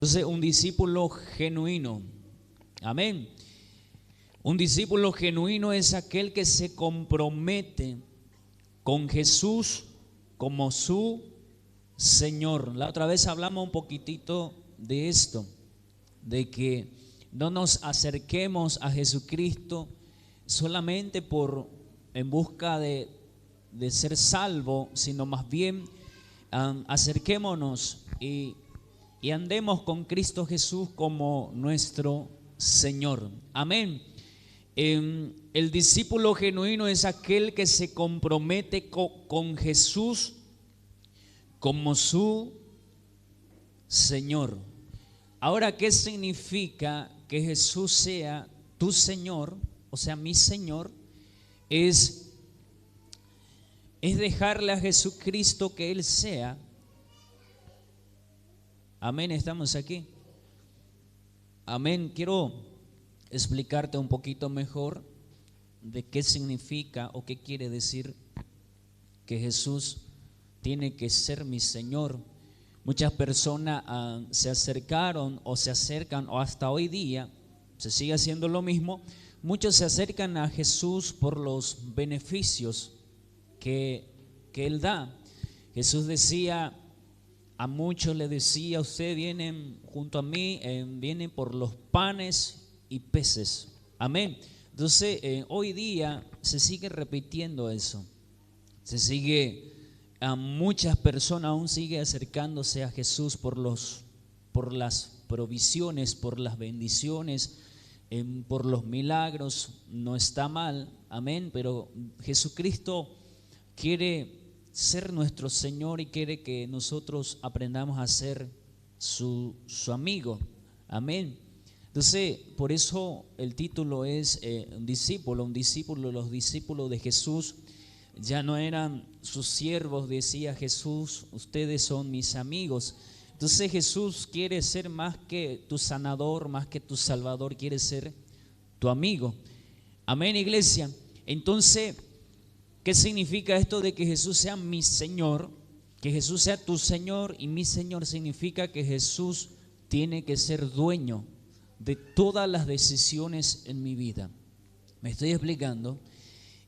Entonces, un discípulo genuino, amén. Un discípulo genuino es aquel que se compromete con Jesús como su Señor. La otra vez hablamos un poquitito de esto, de que no nos acerquemos a Jesucristo solamente en busca de ser salvo, sino más bien acerquémonos y andemos con Cristo Jesús como nuestro Señor. Amén. El discípulo genuino es aquel que se compromete con Jesús como su Señor. Ahora, ¿qué significa que Jesús sea tu Señor? O sea, mi Señor es dejarle a Jesucristo que Él sea. Amén, estamos aquí. Amén, quiero explicarte un poquito mejor de qué significa o qué quiere decir que Jesús tiene que ser mi Señor. Muchas personas se acercaron o se acercan, o hasta hoy día se sigue haciendo lo mismo. Muchos se acercan a Jesús por los beneficios que Él da. Jesús decía, a muchos le decía, ustedes vienen junto a mí, vienen por los panes y peces. Amén. Entonces, hoy día se sigue repitiendo eso. Se sigue, muchas personas aún siguen acercándose a Jesús por las provisiones, por las bendiciones, por los milagros. No está mal, amén, pero Jesucristo quiere ser nuestro Señor y quiere que nosotros aprendamos a ser su amigo, amén. Entonces, por eso el título es un discípulo. Los discípulos de Jesús ya no eran sus siervos, decía Jesús, ustedes son mis amigos. Entonces Jesús quiere ser más que tu sanador, más que tu salvador, quiere ser tu amigo. Amén, iglesia. Entonces, ¿qué significa esto de que Jesús sea mi Señor? Que Jesús sea tu Señor y mi Señor significa que Jesús tiene que ser dueño de todas las decisiones en mi vida. ¿Me estoy explicando?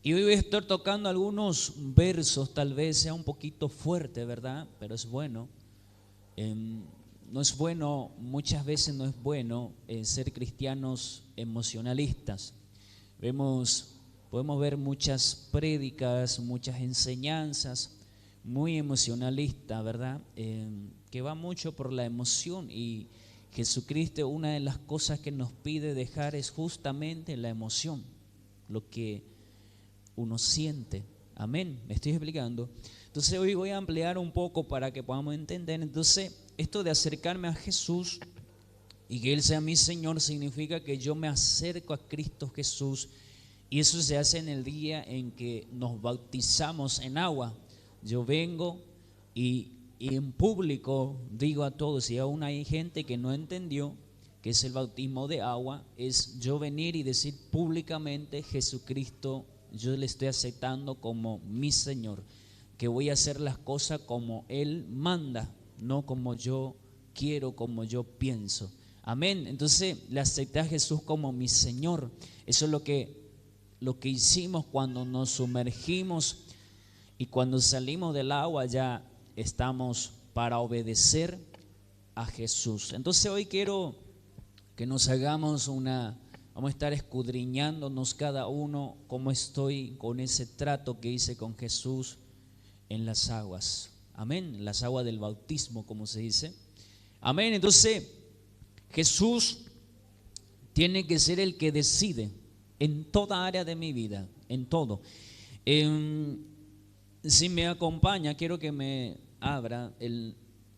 Y hoy voy a estar tocando algunos versos, tal vez sea un poquito fuerte, ¿verdad? Pero es bueno. No es bueno, muchas veces no es bueno ser cristianos emocionalistas. Podemos ver muchas prédicas, muchas enseñanzas muy emocionalistas, ¿verdad? Que va mucho por la emoción, y Jesucristo, una de las cosas que nos pide dejar es justamente la emoción, lo que uno siente. Amén, me estoy explicando. Entonces hoy voy a ampliar un poco para que podamos entender. Entonces, esto de acercarme a Jesús y que Él sea mi Señor significa que yo me acerco a Cristo Jesús. Y eso se hace en el día en que nos bautizamos en agua. Yo vengo y en público digo a todos, y aún hay gente que no entendió que es el bautismo de agua, es yo venir y decir públicamente, Jesucristo, yo le estoy aceptando como mi Señor, que voy a hacer las cosas como Él manda, no como yo quiero, como yo pienso. Amén. Entonces le acepté a Jesús como mi Señor. Eso es lo que hicimos cuando nos sumergimos, y cuando salimos del agua ya estamos para obedecer a Jesús. Entonces hoy quiero que nos hagamos vamos a estar escudriñándonos cada uno cómo estoy con ese trato que hice con Jesús en las aguas. Amén, en las aguas del bautismo, como se dice. Amén. Entonces Jesús tiene que ser el que decide en toda área de mi vida, en todo. Si me acompaña, quiero que me abra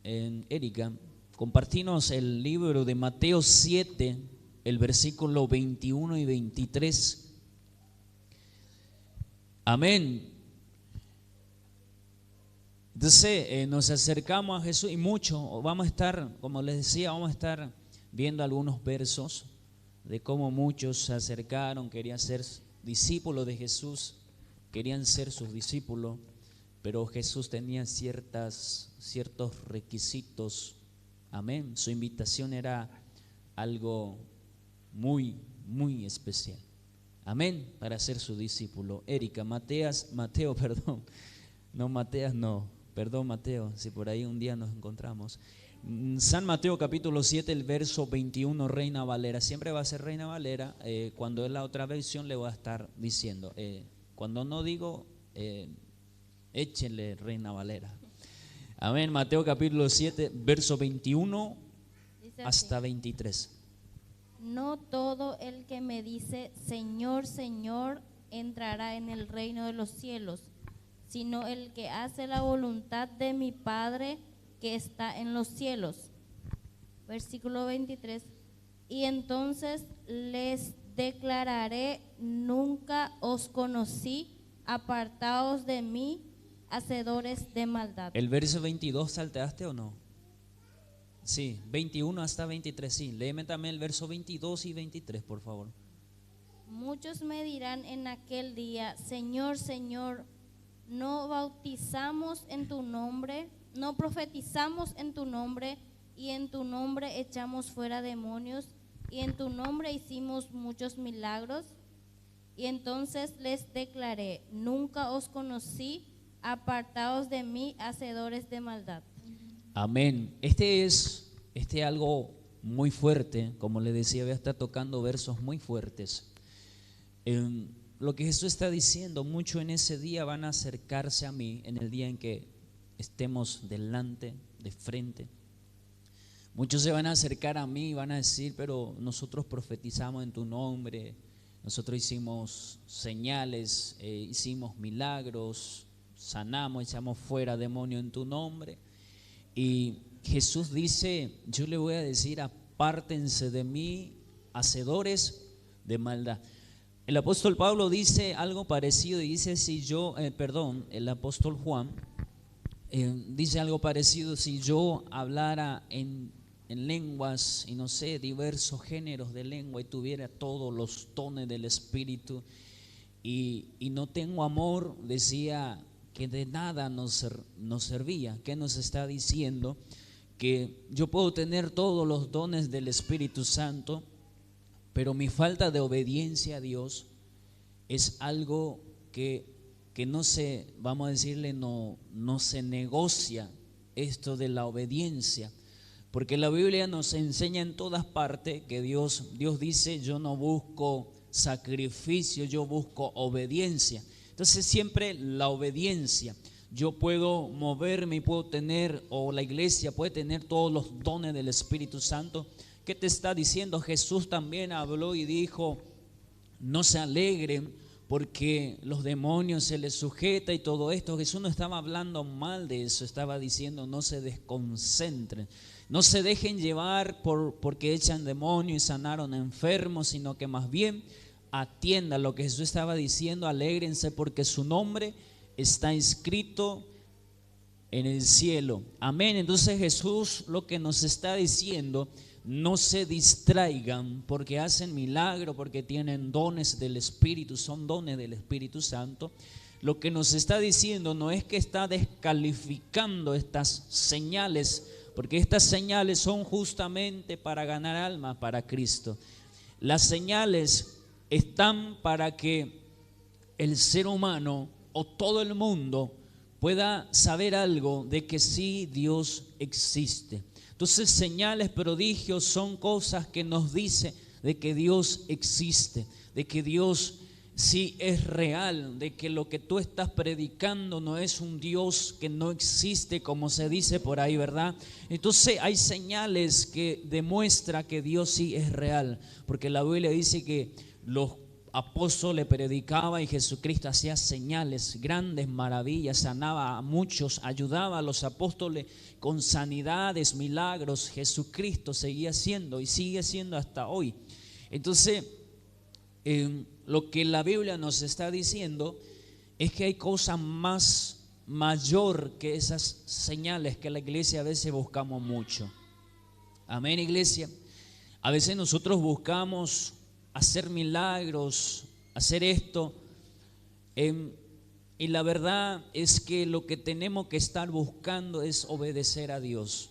Erika, compartimos el libro de Mateo 7, el versículo 21 y 23. Amén. Entonces nos acercamos a Jesús y mucho, vamos a estar, como les decía, vamos a estar viendo algunos versos de cómo muchos se acercaron, querían ser discípulos de Jesús, querían ser sus discípulos, pero Jesús tenía ciertos requisitos Amén. Su invitación era algo muy, muy especial. Amén. Para ser su discípulo. Erika, Mateo, perdón. No, Mateas, no. Perdón, Mateo, si por ahí un día nos encontramos. San Mateo capítulo 7, el verso 21, Reina Valera. Siempre va a ser Reina Valera. Cuando es la otra versión le voy a estar diciendo. Cuando no digo, échenle Reina Valera. Amén. Mateo capítulo 7, verso 21 hasta 23. No todo el que me dice Señor, Señor, entrará en el reino de los cielos, sino el que hace la voluntad de mi Padre que está en los cielos. Versículo 23. Y entonces les declararé: nunca os conocí, apartaos de mí, hacedores de maldad. ¿El verso 22 salteaste o no? Sí, 21 hasta 23, sí. Léeme también el verso 22 y 23, por favor. Muchos me dirán en aquel día: Señor, Señor, no bautizamos en tu nombre, no profetizamos en tu nombre, y en tu nombre echamos fuera demonios, y en tu nombre hicimos muchos milagros. Y entonces les declaré: nunca os conocí, apartaos de mí, hacedores de maldad. Amén. Este es algo muy fuerte, como le decía, voy a estar tocando versos muy fuertes. Lo que Jesús está diciendo, mucho en ese día van a acercarse a mí, en el día en que estemos delante, de frente. Muchos se van a acercar a mí y van a decir: pero nosotros profetizamos en tu nombre, nosotros hicimos señales, hicimos milagros, sanamos, echamos fuera demonios en tu nombre. Y Jesús dice: yo le voy a decir, apártense de mí, hacedores de maldad. El apóstol Pablo dice algo parecido y dice: el apóstol Juan dice algo parecido: si yo hablara en lenguas y no sé, diversos géneros de lengua y tuviera todos los dones del Espíritu y no tengo amor, decía que de nada nos servía. ¿Qué nos está diciendo? Que yo puedo tener todos los dones del Espíritu Santo, pero mi falta de obediencia a Dios es algo que no se, vamos a decirle, no se negocia esto de la obediencia. Porque la Biblia nos enseña en todas partes que Dios dice: yo no busco sacrificio, yo busco obediencia. Entonces siempre la obediencia. Yo puedo moverme y puedo tener, o la iglesia puede tener todos los dones del Espíritu Santo. ¿Qué te está diciendo? Jesús también habló y dijo: no se alegren porque los demonios se les sujeta y todo esto. Jesús no estaba hablando mal de eso, estaba diciendo: no se desconcentren, no se dejen llevar porque echan demonios y sanaron enfermos, sino que más bien atiendan lo que Jesús estaba diciendo: alégrense porque su nombre está escrito en el cielo. Amén. Entonces Jesús lo que nos está diciendo: no se distraigan porque hacen milagro, porque tienen dones del Espíritu, son dones del Espíritu Santo. Lo que nos está diciendo no es que está descalificando estas señales, porque estas señales son justamente para ganar almas para Cristo. Las señales están para que el ser humano o todo el mundo pueda saber algo de que sí, Dios existe. Entonces, señales, prodigios son cosas que nos dice de que Dios existe, de que Dios sí es real, de que lo que tú estás predicando no es un Dios que no existe, como se dice por ahí, ¿verdad? Entonces hay señales que demuestran que Dios sí es real, porque la Biblia dice que los apóstoles predicaban y Jesucristo hacía señales, grandes maravillas, sanaba a muchos, ayudaba a los apóstoles con sanidades, milagros. Jesucristo seguía haciendo y sigue siendo hasta hoy. Entonces, lo que la Biblia nos está diciendo es que hay cosas más mayor que esas señales que la iglesia a veces buscamos mucho. Amén, iglesia. A veces nosotros buscamos hacer milagros, hacer esto, y la verdad es que lo que tenemos que estar buscando es obedecer a Dios.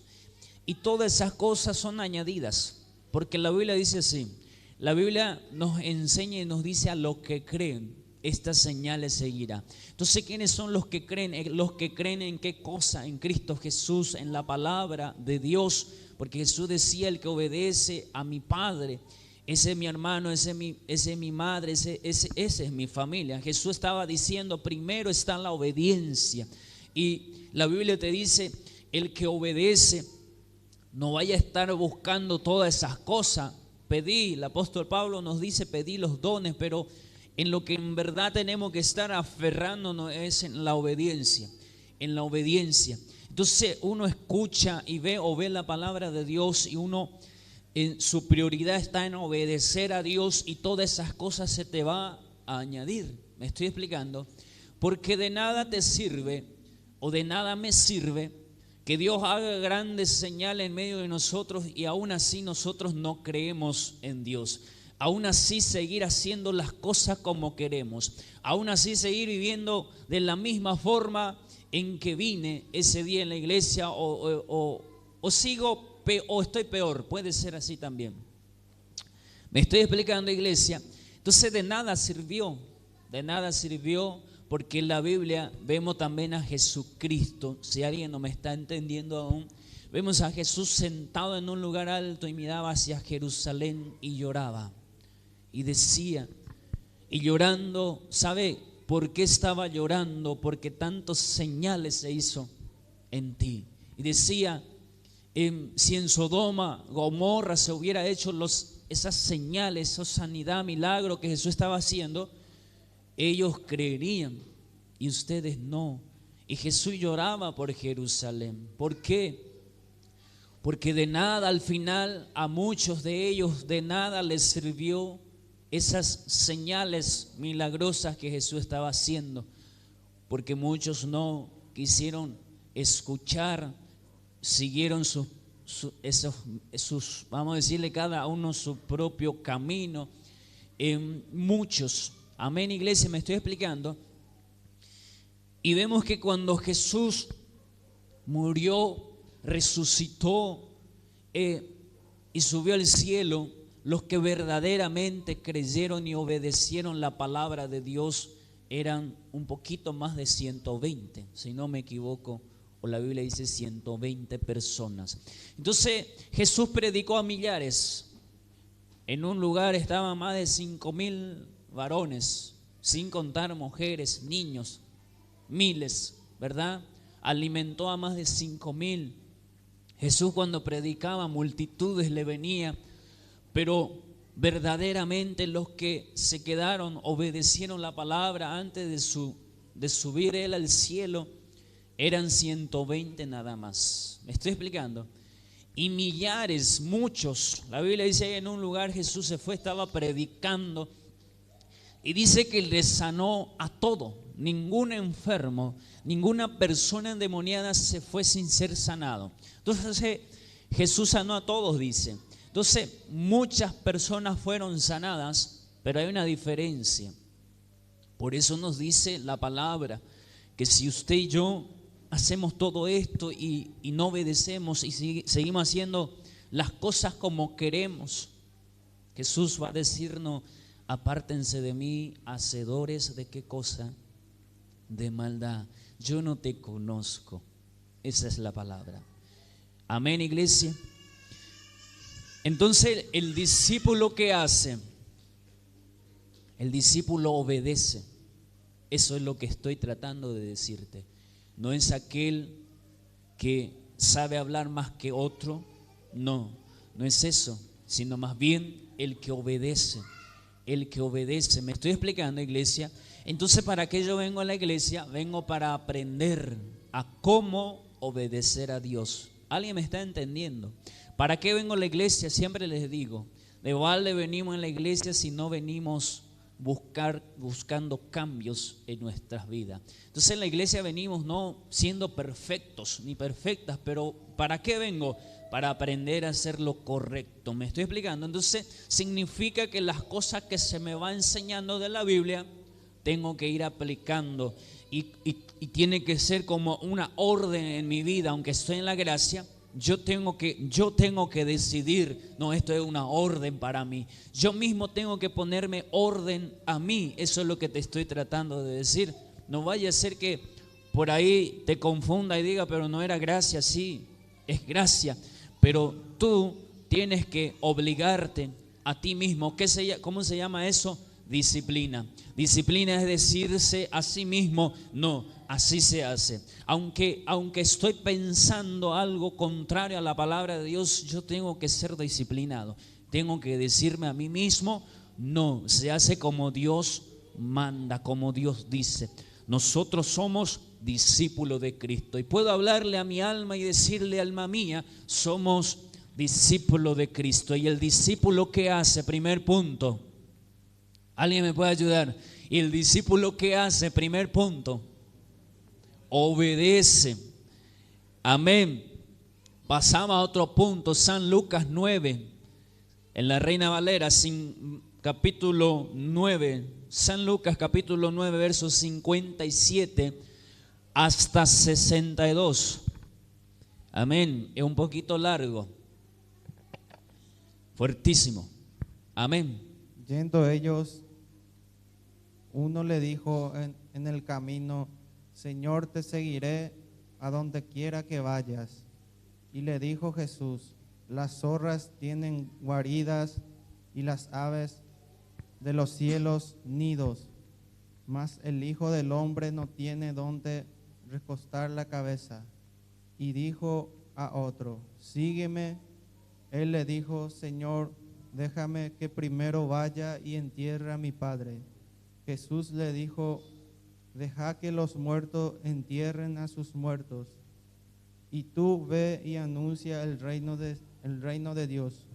y todas esas cosas son añadidas, porque la Biblia dice así. La Biblia nos enseña y nos dice: a los que creen, estas señales seguirá. Entonces, ¿quiénes son los que creen? Los que creen en qué cosa: en Cristo Jesús, en la palabra de Dios. Porque Jesús decía: el que obedece a mi Padre, ese es mi hermano, ese es mi madre, ese es mi familia. Jesús estaba diciendo: primero está la obediencia. Y la Biblia te dice: el que obedece no vaya a estar buscando todas esas cosas. Pedí, el apóstol Pablo nos dice: pedí los dones, pero en lo que en verdad tenemos que estar aferrándonos es en la obediencia, en la obediencia. Entonces uno escucha y ve la palabra de Dios, y uno en su prioridad está en obedecer a Dios, y todas esas cosas se te va a añadir. ¿Me estoy explicando? Porque de nada te sirve, o de nada me sirve, que Dios haga grandes señales en medio de nosotros y aún así nosotros no creemos en Dios. Aún así seguir haciendo las cosas como queremos. Aún así seguir viviendo de la misma forma en que vine ese día en la iglesia, o estoy peor. Puede ser así también. Me estoy explicando, iglesia. Entonces de nada sirvió, porque en la Biblia vemos también a Jesucristo. Si alguien no me está entendiendo aún, vemos a Jesús sentado en un lugar alto y miraba hacia Jerusalén y lloraba. Y decía, y llorando, ¿sabe por qué estaba llorando? Porque tantos señales se hizo en ti. Y decía, si en Sodoma, Gomorra se hubiera hecho esas señales, esa sanidad, milagro que Jesús estaba haciendo, ellos creerían y ustedes no. Y Jesús lloraba por Jerusalén. ¿Por qué? Porque de nada, al final, a muchos de ellos de nada les sirvió esas señales milagrosas que Jesús estaba haciendo, porque muchos no quisieron escuchar, siguieron sus, vamos a decirle, cada uno su propio camino. Muchos, amén, iglesia, me estoy explicando. Y vemos que cuando Jesús murió, resucitó y subió al cielo, los que verdaderamente creyeron y obedecieron la palabra de Dios eran un poquito más de 120, si no me equivoco, o la Biblia dice 120 personas. Entonces Jesús predicó a millares. En un lugar estaban más de 5,000 varones, sin contar mujeres, niños, miles, ¿verdad? Alimentó a más de 5,000. Jesús, cuando predicaba, multitudes le venían. Pero verdaderamente los que se quedaron, obedecieron la palabra antes de subir él al cielo, eran 120 nada más. ¿Me estoy explicando? Y millares, muchos. La Biblia dice: en un lugar Jesús se fue, estaba predicando, y dice que le sanó a todo. Ningún enfermo, ninguna persona endemoniada se fue sin ser sanado. Entonces Jesús sanó a todos, dice. Entonces muchas personas fueron sanadas, pero hay una diferencia. Por eso nos dice la palabra que si usted y yo hacemos todo esto y no obedecemos y seguimos haciendo las cosas como queremos, Jesús va a decirnos: apártense de mí, hacedores de qué cosa, de maldad, yo no te conozco. Esa es la palabra. Amén, iglesia. Entonces el discípulo, ¿qué hace? El discípulo obedece. Eso es lo que estoy tratando de decirte. No es aquel que sabe hablar más que otro, no es eso, sino más bien el que obedece. El que obedece. ¿Me estoy explicando, iglesia? Entonces, ¿para qué yo vengo a la iglesia? Vengo para aprender a cómo obedecer a Dios. ¿Alguien me está entendiendo? ¿Para qué vengo a la iglesia? Siempre les digo, de balde venimos en la iglesia si no venimos buscando cambios en nuestras vidas. Entonces en la iglesia venimos no siendo perfectos ni perfectas, pero ¿para qué vengo? Para aprender a hacer lo correcto. ¿Me estoy explicando? Entonces significa que las cosas que se me va enseñando de la Biblia tengo que ir aplicando, y tiene que ser como una orden en mi vida. Aunque estoy en la gracia, yo tengo que decidir, no, esto es una orden para mí. Yo mismo tengo que ponerme orden a mí. Eso es lo que te estoy tratando de decir. No vaya a ser que por ahí te confunda y diga, pero no era gracia. Sí, es gracia, pero tú tienes que obligarte a ti mismo. ¿Cómo se llama eso? Disciplina. Disciplina es decirse a sí mismo, no, así se hace. Aunque estoy pensando algo contrario a la palabra de Dios, yo tengo que ser disciplinado. Tengo que decirme a mí mismo, no, se hace como Dios manda, como Dios dice. Nosotros somos discípulos de Cristo. Y puedo hablarle a mi alma y decirle, alma mía, somos discípulos de Cristo. Y el discípulo, ¿qué hace? Primer punto. ¿Alguien me puede ayudar? Y el discípulo, ¿qué hace? Primer punto. Obedece. Amén. Pasamos a otro punto. San Lucas 9. En la Reina Valera, capítulo 9. San Lucas capítulo 9, versos 57 hasta 62. Amén. Es un poquito largo. Fuertísimo. Amén. Yendo ellos, uno le dijo en el camino, Señor, te seguiré a donde quiera que vayas. Y le dijo Jesús, las zorras tienen guaridas y las aves de los cielos nidos, mas el Hijo del Hombre no tiene donde recostar la cabeza. Y dijo a otro, sígueme. Él le dijo, Señor, déjame que primero vaya y entierre a mi Padre. Jesús le dijo, deja que los muertos entierren a sus muertos, y tú ve y anuncia el reino de Dios.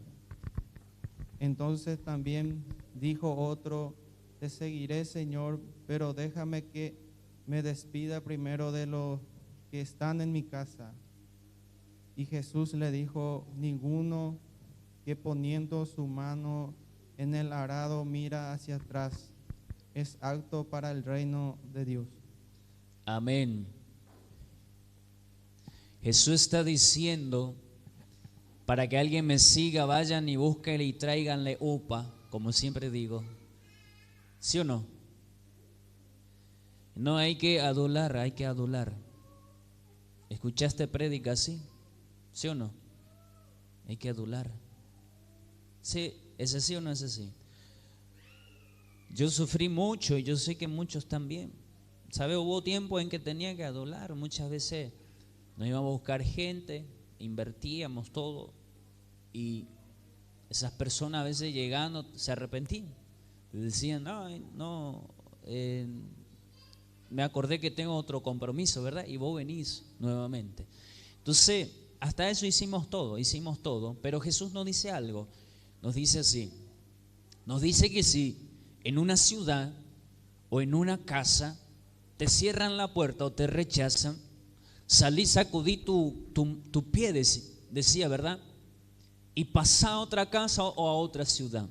Entonces también dijo otro, te seguiré, Señor, pero déjame que me despida primero de los que están en mi casa. Y Jesús le dijo, ninguno que poniendo su mano en el arado mira hacia atrás es apto para el reino de Dios. Amén. Jesús está diciendo, para que alguien me siga, vayan y búsquenle y tráiganle upa, como siempre digo. ¿Sí o no? No hay que adular, hay que adular. ¿Escuchaste prédica así? ¿Sí o no? Hay que adular. Sí, ¿es así o no es así? Yo sufrí mucho y yo sé que muchos también. ¿Sabe? Hubo tiempo en que tenía que adular. Muchas veces nos íbamos a buscar gente, invertíamos todo y esas personas a veces llegando se arrepentían. Decían, ay, no, me acordé que tengo otro compromiso, ¿verdad? Y vos venís nuevamente. Entonces, hasta eso hicimos todo, pero Jesús nos dice algo, nos dice así, nos dice que si en una ciudad o en una casa te cierran la puerta o te rechazan, salí, sacudí tu pie, decía, ¿verdad? Y pasá a otra casa o a otra ciudad.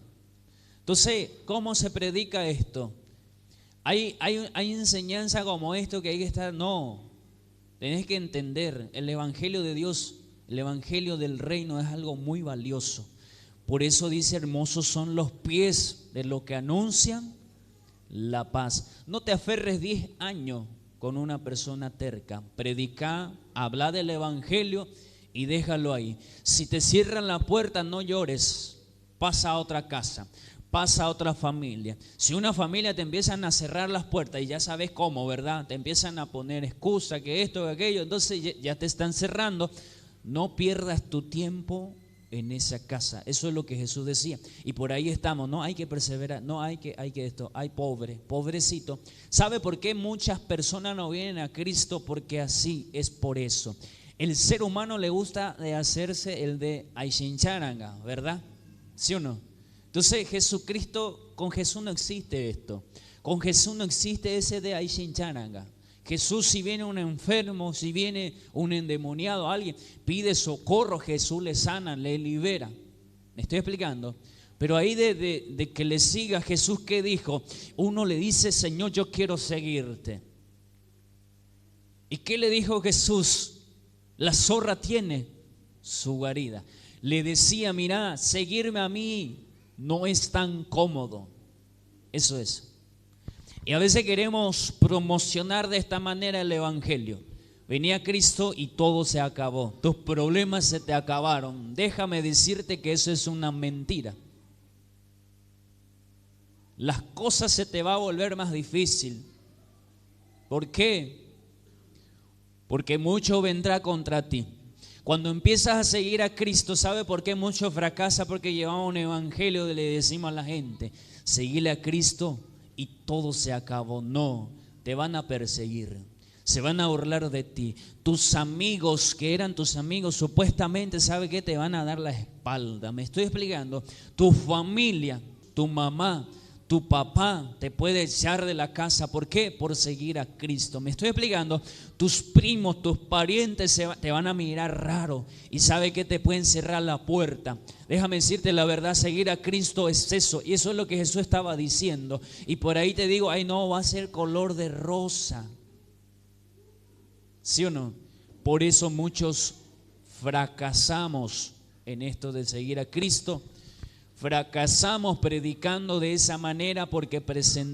Entonces, ¿cómo se predica esto? Hay enseñanza como esto que hay que estar, no, tenés que entender, el evangelio de Dios, el evangelio del reino es algo muy valioso. Por eso dice, hermosos son los pies de los que anuncian la paz. No te aferres 10 años con una persona terca. Predica, habla del evangelio y déjalo ahí. Si te cierran la puerta, no llores, pasa a otra casa, pasa a otra familia. Si una familia te empiezan a cerrar las puertas y ya sabes cómo, ¿verdad? Te empiezan a poner excusa, que esto, que aquello, entonces ya te están cerrando. No pierdas tu tiempo en esa casa. Eso es lo que Jesús decía. Y por ahí estamos, no hay que perseverar, no hay que esto, hay pobrecito. ¿Sabe por qué muchas personas no vienen a Cristo? Porque así es por eso. El ser humano le gusta de hacerse el de Aishincharanga, ¿verdad? ¿Sí o no? Entonces Jesucristo, con Jesús no existe esto. Con Jesús no existe ese de Aishincharanga. Jesús, si viene un enfermo, si viene un endemoniado, alguien pide socorro, Jesús le sana, le libera. ¿Me estoy explicando? Pero ahí de que le siga Jesús, ¿qué dijo? Uno le dice, Señor, yo quiero seguirte. ¿Y qué le dijo Jesús? La zorra tiene su guarida. Le decía, mira, seguirme a mí no es tan cómodo. Eso es. Y a veces queremos promocionar de esta manera el evangelio. Venía Cristo y todo se acabó. Tus problemas se te acabaron. Déjame decirte que eso es una mentira. Las cosas se te va a volver más difícil. ¿Por qué? Porque mucho vendrá contra ti. Cuando empiezas a seguir a Cristo, ¿sabe por qué mucho fracasa? Porque llevamos un evangelio donde le decimos a la gente, seguile a Cristo y todo se acabó. No, te van a perseguir, se van a burlar de ti. Tus amigos, que eran tus amigos, supuestamente, ¿sabe qué? Te van a dar la espalda. Me estoy explicando. Tu familia, tu mamá, tu papá te puede echar de la casa. ¿Por qué? Por seguir a Cristo. Me estoy explicando. Tus primos, tus parientes te van a mirar raro y sabe que te pueden cerrar la puerta. Déjame decirte la verdad, seguir a Cristo es eso. Y eso es lo que Jesús estaba diciendo. Y por ahí te digo, ay no, va a ser color de rosa. ¿Sí o no? Por eso muchos fracasamos en esto de seguir a Cristo. Fracasamos predicando de esa manera porque presentamos